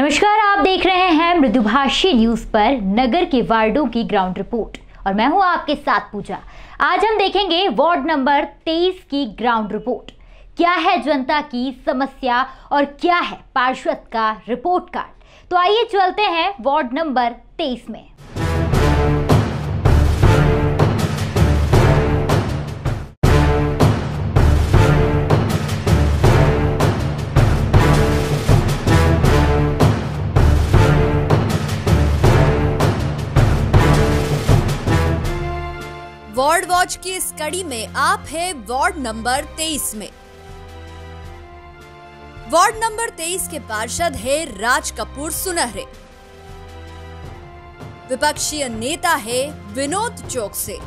नमस्कार, आप देख रहे हैं मृदुभाषी न्यूज पर नगर के वार्डों की ग्राउंड रिपोर्ट और मैं हूं आपके साथ पूजा। आज हम देखेंगे वार्ड नंबर 23 की ग्राउंड रिपोर्ट। क्या है जनता की समस्या और क्या है पार्षद का रिपोर्ट कार्ड। तो आइए चलते हैं वार्ड नंबर 23 में। वार्ड वॉच की इस कड़ी में आप है वार्ड नंबर 23 में। वार्ड नंबर 23 के पार्षद है राज कपूर सुनहरे। विपक्षी नेता है विनोद चौकसे।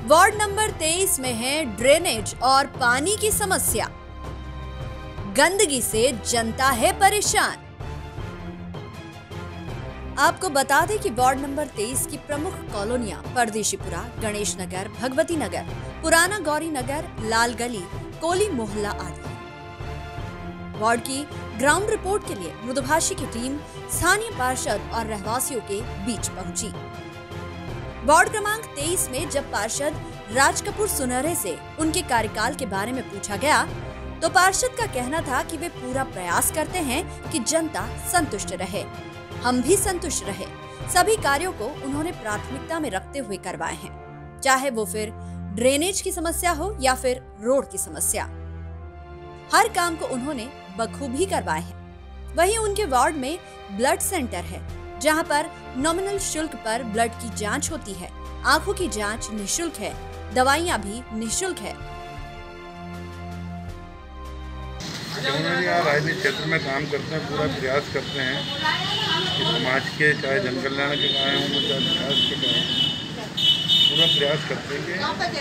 वार्ड नंबर 23 में है ड्रेनेज और पानी की समस्या। गंदगी से जनता है परेशान। आपको बता दें कि वार्ड नंबर 23 की प्रमुख कॉलोनियां परदेशीपुरा, गणेश नगर, भगवती नगर, पुराना गौरी नगर, लाल गली, कोली मोहल्ला आदि। वार्ड की ग्राउंड रिपोर्ट के लिए मृदुभाषी की टीम स्थानीय पार्षद और रहवासियों के बीच पहुंची। वार्ड क्रमांक 23 में जब पार्षद राज कपूर सुनहरे से उनके कार्यकाल के बारे में पूछा गया तो पार्षद का कहना था कि वे पूरा प्रयास करते हैं कि जनता संतुष्ट रहे, हम भी संतुष्ट रहे। सभी कार्यों को उन्होंने प्राथमिकता में रखते हुए करवाए हैं, चाहे वो फिर ड्रेनेज की समस्या हो या फिर रोड की समस्या। हर काम को उन्होंने बखूबी करवाए हैं। वहीं उनके वार्ड में ब्लड सेंटर है, जहां पर नॉमिनल शुल्क पर ब्लड की जांच होती है। आंखों की जांच निःशुल्क है, दवाइयां भी निःशुल्क है। राजनीतिक क्षेत्र में काम करते हैं, पूरा प्रयास करते हैं कि समाज के, चाहे जन कल्याण के कार्य हों, चाहे विकास के कार्य, पूरा प्रयास करते हैं कि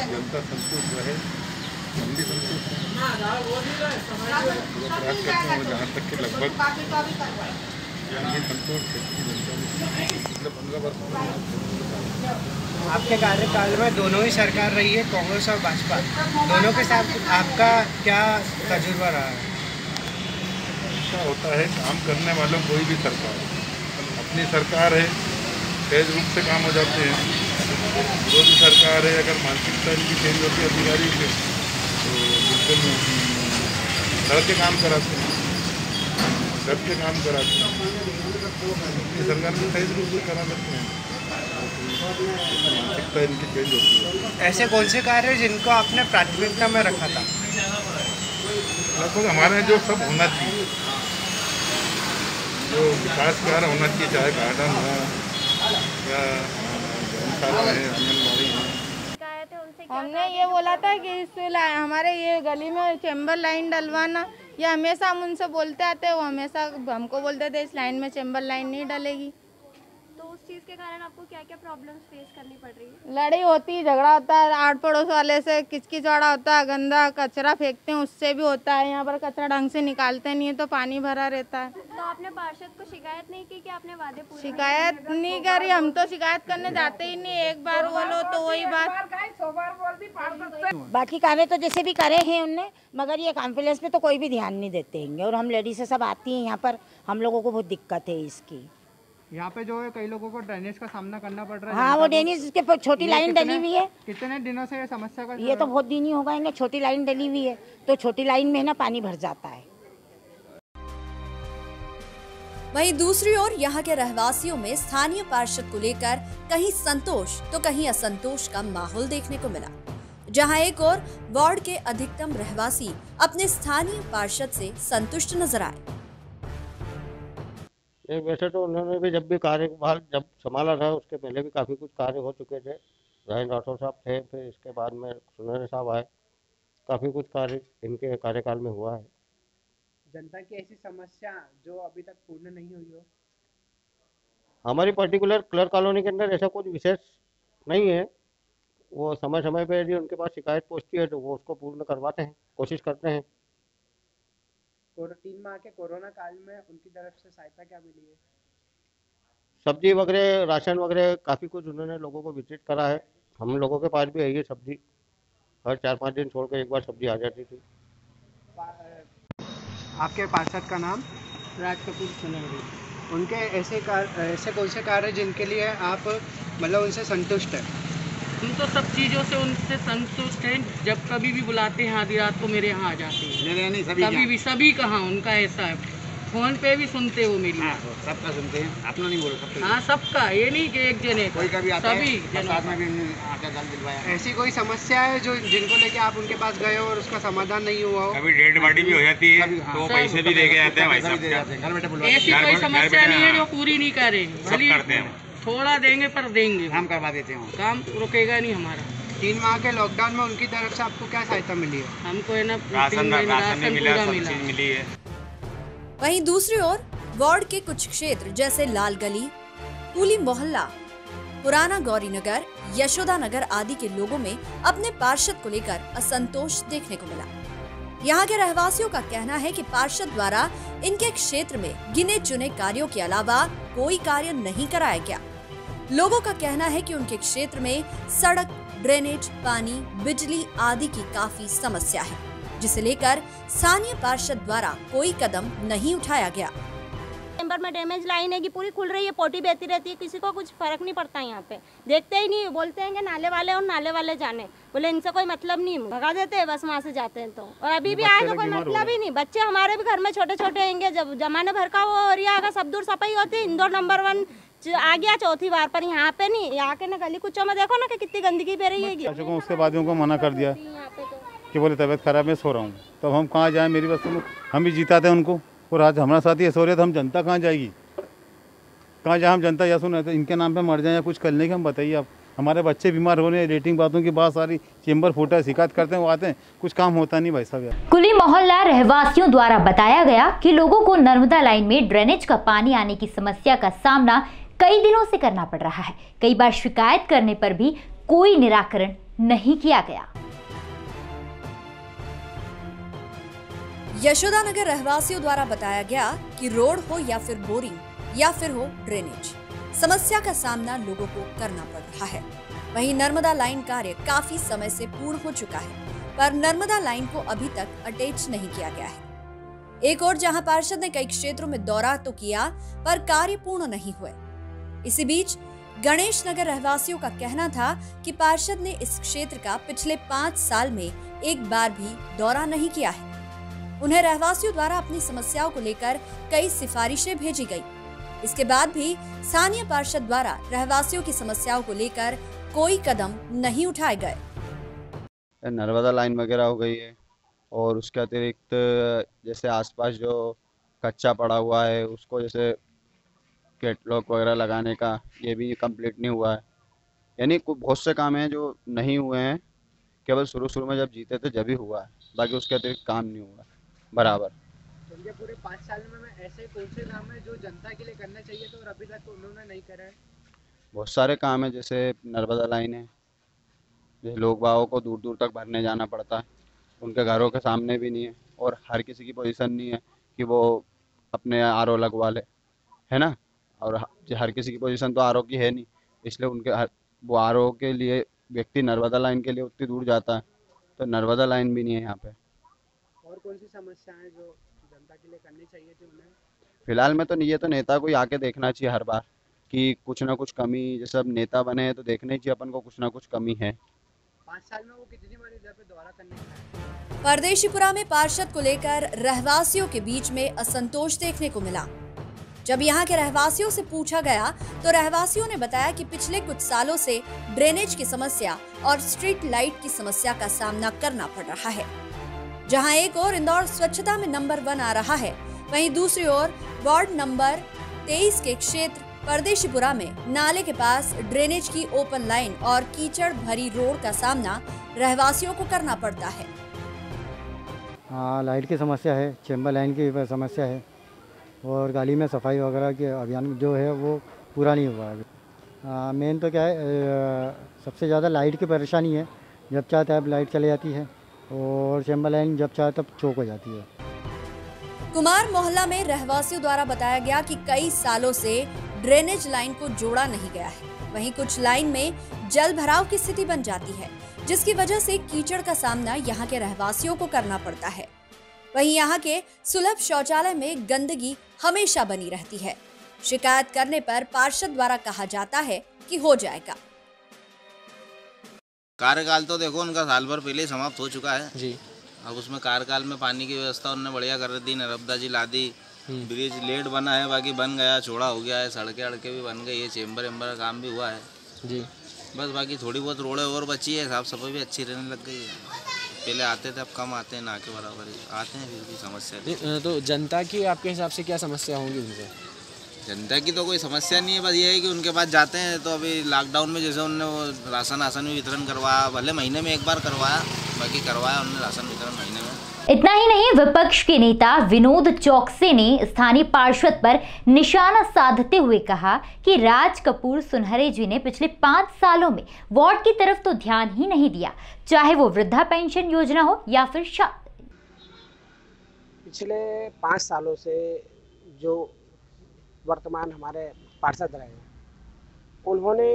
जनता संतुष्ट रहे, हम भी संतुष्ट हैं। पूरा प्रयास करते हैं और जहाँ तक कि लगभग संतुष्ट है। पिछले 15 वर्ष आपके कार्यकाल में दोनों ही सरकार रही है, कांग्रेस और भाजपा, दोनों के साथ आपका क्या तजुर्बा रहा है? ऐसा होता है, काम करने वालों कोई भी सरकार, अपनी सरकार है, तेज रूप से काम हो जाते हैं। विरोधी सरकार है, अगर मानसिकता इनकी चेंज होती है अधिकारी से, तो बिल्कुल डर के काम कराते हैं, डर के काम कराते हैं। अपनी सरकार में तेज रूप से करा सकते हैं, मानसिकता इनकी चेंज होती है। ऐसे कौन से कार्य जिनको आपने प्राथमिकता में रखा था? लगभग हमारे जो सब होना चाहिए, जो विकास कार्य होना चाहिए, चाहे गार्डन हो या धर्मशाला है, आंगनबाड़ी है। हमने ये बोला था कि इस हमारे ये गली में चैम्बर लाइन डलवाना, या हमेशा हम उनसे बोलते आते, वो हमेशा हमको बोलते थे इस लाइन में चैम्बर लाइन नहीं डलेगी। तो उस चीज़ के कारण आपको क्या क्या प्रॉब्लम्स फेस करनी पड़ रही है? लड़ाई होती, झगड़ा होता है, आड़ पड़ोस वाले से किचकिचौड़ा होता है, गंदा कचरा फेंकते हैं, उससे भी होता है। यहाँ पर कचरा ढंग से निकालते नहीं है तो पानी भरा रहता है। तो आपने पार्षद को शिकायत नहीं की कि आपने वादे पूरे? शिकायत नहीं करी, हम तो शिकायत करने जाते ही नहीं। एक बार बोलो तो वही बात। बाकी कार्य तो जैसे भी करे हैं उनने, मगर ये कॉन्फ्रेंस पे तो कोई भी ध्यान नहीं देते हैं। और हम लेडीज सब आती हैं यहाँ पर, हम लोगों को बहुत दिक्कत है इसकी। यहाँ पे जो है कई लोगों को ड्रेनेज का सामना करना पड़ रहा है। हाँ, वो ड्रेनेज के छोटी लाइन डली हुई है। कितने दिनों से ये समस्या का? ये तो बहुत दिन ही हो गए, छोटी लाइन डली हुई है, तो छोटी लाइन में ना पानी भर जाता है। वहीं दूसरी ओर यहाँ के रहवासियों में स्थानीय पार्षद को लेकर कहीं संतोष तो कहीं असंतोष का माहौल देखने को मिला, जहां एक और वार्ड के अधिकतम रहवासी अपने स्थानीय पार्षद से संतुष्ट नजर आए। वैसे तो उन्होंने भी जब भी कार्यभार जब संभाला था उसके पहले भी काफ़ी कुछ कार्य हो चुके थे। राजेंद्र राठौर साहब थे, फिर इसके बाद में सुनहरे साहब आए, काफ़ी कुछ कार्य इनके कार्यकाल में हुआ है। जनता की ऐसी समस्या जो अभी तक पूर्ण नहीं हुई हो? हमारी पर्टिकुलर क्लर्क कॉलोनी के अंदर ऐसा कुछ विशेष नहीं है। वो समय समय पर यदि उनके पास शिकायत पहुँचती है तो वो उसको पूर्ण करवाते हैं, कोशिश करते हैं। 3 माह के कोरोना काल में उनकी तरफ से सहायता क्या मिली है? सब्जी वगैरह, राशन वगैरह काफ़ी कुछ उन्होंने लोगों को वितरित करा है। हम लोगों के पास भी है ये सब्जी, हर 4-5 दिन छोड़ कर एक बार सब्जी आ जाती थी। आपके पार्षद का नाम? राज कपूर सुनेरी। उनके ऐसे कौन से कार्य जिनके लिए आप मतलब उनसे संतुष्ट हैं? हम तो सब चीज़ों से उनसे संतुष्ट हैं। जब कभी भी बुलाते हैं आधी रात को मेरे यहाँ आ जाते हैं। कभी भी सभी कहाँ उनका ऐसा है, फोन पे भी सुनते हो मेरी। हाँ, सबका सुनते हैं, अपना नहीं बोलो सबका। हाँ सबका, ये नहीं कि एक जने कोई कभी आता सभी है, साथ में भी आटा दाल दिलवाया। ऐसी कोई समस्या है जो जिनको लेके आप उनके पास गए हो और उसका समाधान नहीं हुआ हो? कभी डेड बॉडी भी हो जाती है तो पैसे भी दे के जाते हैं भाई साहब। ऐसी कोई समस्या नहीं है जो पूरी नहीं करे, भली थोड़ा देंगे पर देंगे, काम करवा देते हैं, काम रुकेगा नहीं हमारा। 3 माह के लॉकडाउन में उनकी तरफ से आपको क्या सहायता मिली है? हमको है ना राशन मिला, पूरा सब चीज मिली है। वहीं दूसरी ओर वार्ड के कुछ क्षेत्र जैसे लाल गली, कोली मोहल्ला, पुराना गौरी नगर, यशोदा नगर आदि के लोगों में अपने पार्षद को लेकर असंतोष देखने को मिला। यहाँ के रहवासियों का कहना है कि पार्षद द्वारा इनके क्षेत्र में गिने चुने कार्यों के अलावा कोई कार्य नहीं कराया गया। लोगों का कहना है कि उनके क्षेत्र में सड़क, ड्रेनेज, पानी, बिजली आदि की काफी समस्या है, जिसे लेकर स्थानीय पार्षद द्वारा कोई कदम नहीं उठाया गया। चैम्बर में डैमेज लाइन है कि पूरी खुल रही है, पोटी बहती रहती है, किसी को कुछ फर्क नहीं पड़ता है। यहाँ पे देखते ही नहीं, बोलते हैं कि नाले वाले और नाले वाले जाने, बोले इनसे कोई मतलब नहीं, भगा देते हैं बस वहाँ से जाते हैं। तो और अभी भी आए तो कोई मतलब ही नहीं। बच्चे हमारे भी घर में छोटे छोटे होंगे, जब जमाने भर का वो एरिया आगा सब दूर सफाई होती है। इंदौर नंबर 1 आ गया चौथी बार, पर यहाँ पे नहीं। यहाँ के ना गली कुचों में देखो ना कि कितनी गंदगी बह रही है। उसके बाद उनको मना कर दिया कि बोले तबीयत खराब है, सो रहा हूँ। तब हम कहाँ जाए, मेरी बस हम भी जीताते उनको, और आज हमारा साथ ही ऐसा हो रहा है तो हम जनता कहाँ जाएगी, कहाँ जाए हम जनता? या सुना तो इनके नाम पे मर जाए या कुछ करने के, हम बताइए आप। हमारे बच्चे बीमार हो रहे हैं, रेटिंग बातों की बात सारी, चेंबर फूटा, शिकायत करते हैं, वो आते हैं, कुछ काम होता नहीं भाई साहब। कुली मोहल्ला रहवासियों द्वारा बताया गया कि लोगों को नर्मदा लाइन में ड्रेनेज का पानी आने की समस्या का सामना कई दिनों से करना पड़ रहा है। कई बार शिकायत करने पर भी कोई निराकरण नहीं किया गया। यशोदा नगर रहवासियों द्वारा बताया गया कि रोड हो या फिर बोरिंग या फिर हो ड्रेनेज, समस्या का सामना लोगों को करना पड़ रहा है। वहीं नर्मदा लाइन कार्य काफी समय से पूर्ण हो चुका है, पर नर्मदा लाइन को अभी तक अटैच नहीं किया गया है। एक और जहां पार्षद ने कई क्षेत्रों में दौरा तो किया, पर कार्य पूर्ण नहीं हुए। इसी बीच गणेश नगर रहवासियों का कहना था कि पार्षद ने इस क्षेत्र का पिछले 5 साल में एक बार भी दौरा नहीं किया है। उन्हें रहवासियों द्वारा अपनी समस्याओं को लेकर कई सिफारिशें भेजी गई। इसके बाद भी स्थानीय पार्षद द्वारा रहवासियों की समस्याओं को लेकर कोई कदम नहीं उठाए गए। नर्मदा लाइन वगैरह हो गई है, और उसके अतिरिक्त जैसे आसपास जो कच्चा पड़ा हुआ है उसको जैसे कैटलॉग वगैरह लगाने का, ये भी कंप्लीट नहीं हुआ है। यानी बहुत से काम हैं जो नहीं हुए हैं, केवल शुरू में जब जीते थे जब ही हुआ है, बाकी उसके अतिरिक्त काम नहीं हुआ बराबर। उनके पूरे 5 साल में ऐसे कौन से काम है जो जनता के लिए करना चाहिए तो और अभी तक उन्होंने नहीं करा है? बहुत सारे काम है, जैसे नर्मदा लाइन है, जैसे लोग बागों को दूर दूर तक भरने जाना पड़ता है, उनके घरों के सामने भी नहीं है, और हर किसी की पोजीशन नहीं है कि वो अपने आरओ लगवा ले, है ना। और हर किसी की पोजीशन तो आरओ की है नहीं, इसलिए उनके वो आरओ के लिए व्यक्ति नर्मदा लाइन के लिए उतनी दूर जाता है, तो नर्मदा लाइन भी नहीं है यहाँ पे। और कौन सी समस्या है जो जनता के लिए करनी चाहिए थी उन्हें? फिलहाल में तो ये तो नेता को आके देखना चाहिए हर बार कि कुछ ना कुछ कमी, जैसे अब नेता बने हैं तो देखना ही चाहिए अपन को कुछ ना कुछ कमी है। 5 साल में वो कितनी बार इधर पे दौरा करने का? परदेशीपुरा में पार्षद को लेकर रहवासियों के बीच में असंतोष देखने को मिला। जब यहाँ के रहवासियों से पूछा गया तो रहवासियों ने बताया कि पिछले कुछ सालों से ड्रेनेज की समस्या और स्ट्रीट लाइट की समस्या का सामना करना पड़ रहा है। जहां एक ओर इंदौर स्वच्छता में नंबर 1 आ रहा है, वहीं दूसरी ओर वार्ड नंबर 23 के क्षेत्र परदेशीपुरा में नाले के पास ड्रेनेज की ओपन लाइन और कीचड़ भरी रोड का सामना रहवासियों को करना पड़ता है। हाँ, लाइट की समस्या है, चैम्बर लाइन की समस्या है, और गली में सफाई वगैरह के अभियान जो है वो पूरा नहीं हुआ है। मेन तो क्या है, सबसे ज़्यादा लाइट की परेशानी है, जब चाहते तब लाइट चली जाती है, और चैम्बर लाइन जब चाहे तब चौक हो जाती है। कुमार मोहल्ला में रहवासियों द्वारा बताया गया कि कई सालों से ड्रेनेज लाइन को जोड़ा नहीं गया है। वहीं कुछ लाइन में जल भराव की स्थिति बन जाती है, जिसकी वजह से कीचड़ का सामना यहाँ के रहवासियों को करना पड़ता है। वहीं यहाँ के सुलभ शौचालय में गंदगी हमेशा बनी रहती है। शिकायत करने पर पार्षद द्वारा कहा जाता है कि हो जाएगा। कार्यकाल तो देखो उनका साल भर पहले ही समाप्त हो चुका है जी। अब उसमें कार्यकाल में पानी की व्यवस्था उन्होंने बढ़िया कर दी, नर्मदा जी ला दी, ब्रिज लेट बना है, बाकी बन गया, चौड़ा हो गया है, सड़कें अड़के भी बन गई है, चेम्बर वेम्बर का काम भी हुआ है जी। बस बाकी थोड़ी बहुत रोडें और बची है, साफ सफाई भी अच्छी रहने लग गई है। पहले आते थे, अब कम आते हैं, ना के बराबर ही आते हैं, फिर भी समस्या। तो जनता की आपके हिसाब से क्या समस्या होंगी उनसे? जनता की तो कोई समस्या नहीं है, बस ये है कि उनके पास जाते हैं तो अभी लॉकडाउन में जैसे उन्होंने वो राशन भी वितरण करवाया, भले महीने में एक बार करवाया, बाकी करवाया उन्होंने राशन वितरण महीने में। इतना ही नहीं, विपक्ष के नेता विनोद चौकसे ने स्थानीय पार्षद पर निशाना साधते हुए कहा कि राज कपूर सुनहरे जी ने पिछले 5 सालों में वार्ड की तरफ तो ध्यान ही नहीं दिया, चाहे वो वृद्धा पेंशन योजना हो या फिर पिछले 5 सालों से जो वर्तमान हमारे पार्षद रहे हैं, उन्होंने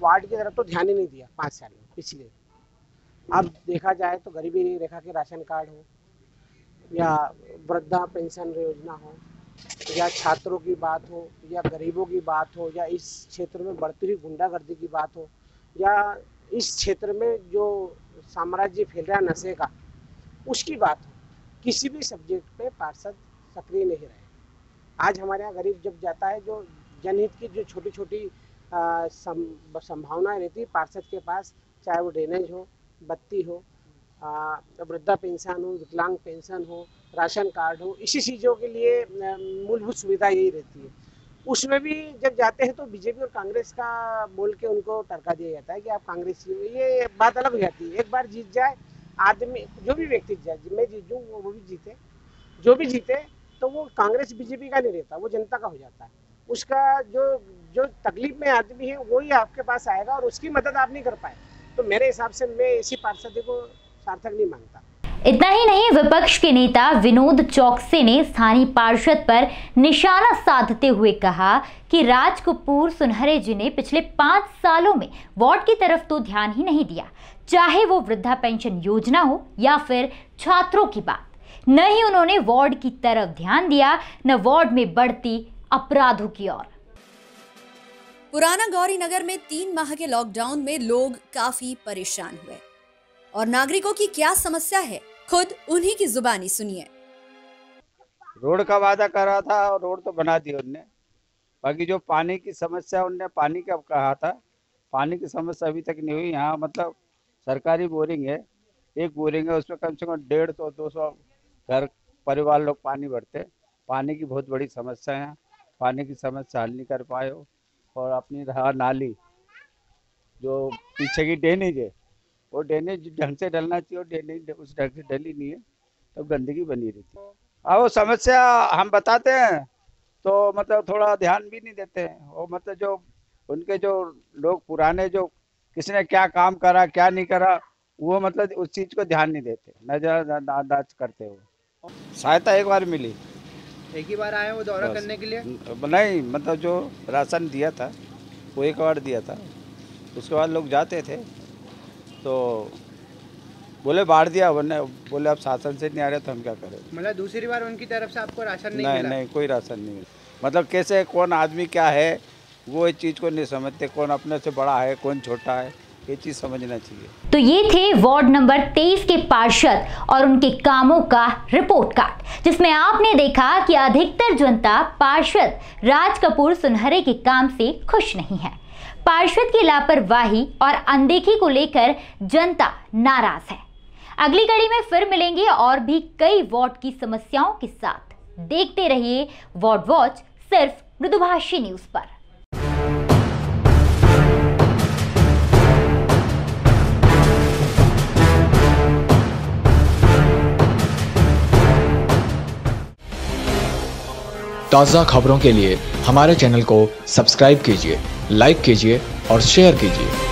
वार्ड की तरफ तो ध्यान ही नहीं दिया 5 साल में पिछले। अब देखा जाए तो गरीबी रेखा के राशन कार्ड हो या वृद्धा पेंशन योजना हो या छात्रों की बात हो या गरीबों की बात हो या इस क्षेत्र में बढ़ती हुई गुंडागर्दी की बात हो या इस क्षेत्र में जो साम्राज्य फैल रहा है नशे का, उसकी बात हो, किसी भी सब्जेक्ट पे पार्षद सक्रिय नहीं रहे। आज हमारे यहाँ गरीब जब जाता है, जो जनहित की जो छोटी छोटी संभावनाएं रहती है पार्षद के पास, चाहे वो ड्रेनेज हो, बत्ती हो, वृद्धा पेंशन हो, विकलांग पेंशन हो, राशन कार्ड हो, इसी चीज़ों के लिए मूलभूत सुविधा यही रहती है। उसमें भी जब जाते हैं तो बीजेपी और कांग्रेस का बोल के उनको टरका दिया जाता है कि आप कांग्रेसी हो। ये बात अलग हो जाती है। एक बार जीत जाए आदमी, जो भी व्यक्ति जीत जाए, मैं जीत जाऊँ वो भी जीते, जो भी जीते तो वो कांग्रेस बीजेपी का नहीं रहता, वो जनता का हो जाता है। उसका जो तकलीफ में आदमी है वही आपके पास आएगा और उसकी मदद आप नहीं कर पाए, तो मेरे हिसाब से मैं इसी पार्षद को सार्थक नहीं मानता। इतना ही नहीं, विपक्ष के नेता विनोद चौकसे ने स्थानीय पार्षद पर निशाना साधते हुए कहा कि राज कपूर सुनहरे जी ने पिछले 5 सालों में वार्ड की तरफ तो ध्यान ही नहीं दिया, चाहे वो वृद्धा पेंशन योजना हो या फिर छात्रों की बात। न ही उन्होंने वार्ड की तरफ ध्यान दिया, न वार्ड में बढ़ती अपराधों की ओर। पुराना गौरी नगर में 3 माह के लॉकडाउन में लोग काफी परेशान हुए और नागरिकों की क्या समस्या है, खुद उन्हीं की जुबानी सुनिए। रोड का वादा कर रहा था और रोड तो बना दी उनने, बाकी जो पानी की समस्या उनने पानी का कहा था, पानी की समस्या अभी तक नहीं हुई। यहाँ मतलब सरकारी बोरिंग है, एक बोरिंग है, उसमें कम से कम 150-200 घर परिवार लोग पानी भरते। पानी की बहुत बड़ी समस्या है, पानी की समस्या हल नहीं कर पाए हो। और अपनी रहा नाली, जो पीछे की ड्रेनेज है, वो ड्रेनेज ढंग से डलना चाहिए, और ड्रेनेज उस ढंग से डली नहीं है, तो गंदगी बनी रहती है। और वो समस्या हम बताते हैं तो मतलब थोड़ा ध्यान भी नहीं देते हैं। वो मतलब जो उनके जो लोग पुराने, जो किसने क्या काम करा क्या नहीं करा, वो मतलब उस चीज़ को ध्यान नहीं देते, नजरअंदाज करते हो। सहायता एक बार मिली, एक ही बार आए वो दौरा करने के लिए? नहीं, मतलब जो राशन दिया था वो एक बार दिया था, उसके बाद लोग जाते थे तो बोले बाढ़ दिया, वरना बोले अब शासन से नहीं आ रहे तो हम क्या करें। मतलब दूसरी बार उनकी तरफ से आपको राशन नहीं मिला? नहीं, कोई राशन नहीं मिला। मतलब कैसे कौन आदमी क्या है वो इस चीज़ को नहीं समझते, कौन अपने से बड़ा है कौन छोटा है, ये चीज़ समझना चाहिए। तो ये थे वार्ड नंबर 23 के पार्षद और उनके कामों का रिपोर्ट कार्ड, जिसमें आपने देखा कि अधिकतर जनता पार्षद राज कपूर सुनहरे के काम से खुश नहीं है। पार्षद की लापरवाही और अनदेखी को लेकर जनता नाराज है। अगली कड़ी में फिर मिलेंगे और भी कई वार्ड की समस्याओं के साथ। देखते रहिए वार्ड वॉच, सिर्फ मृदुभाषी न्यूज पर। ताज़ा खबरों के लिए हमारे चैनल को सब्सक्राइब कीजिए, लाइक कीजिए और शेयर कीजिए।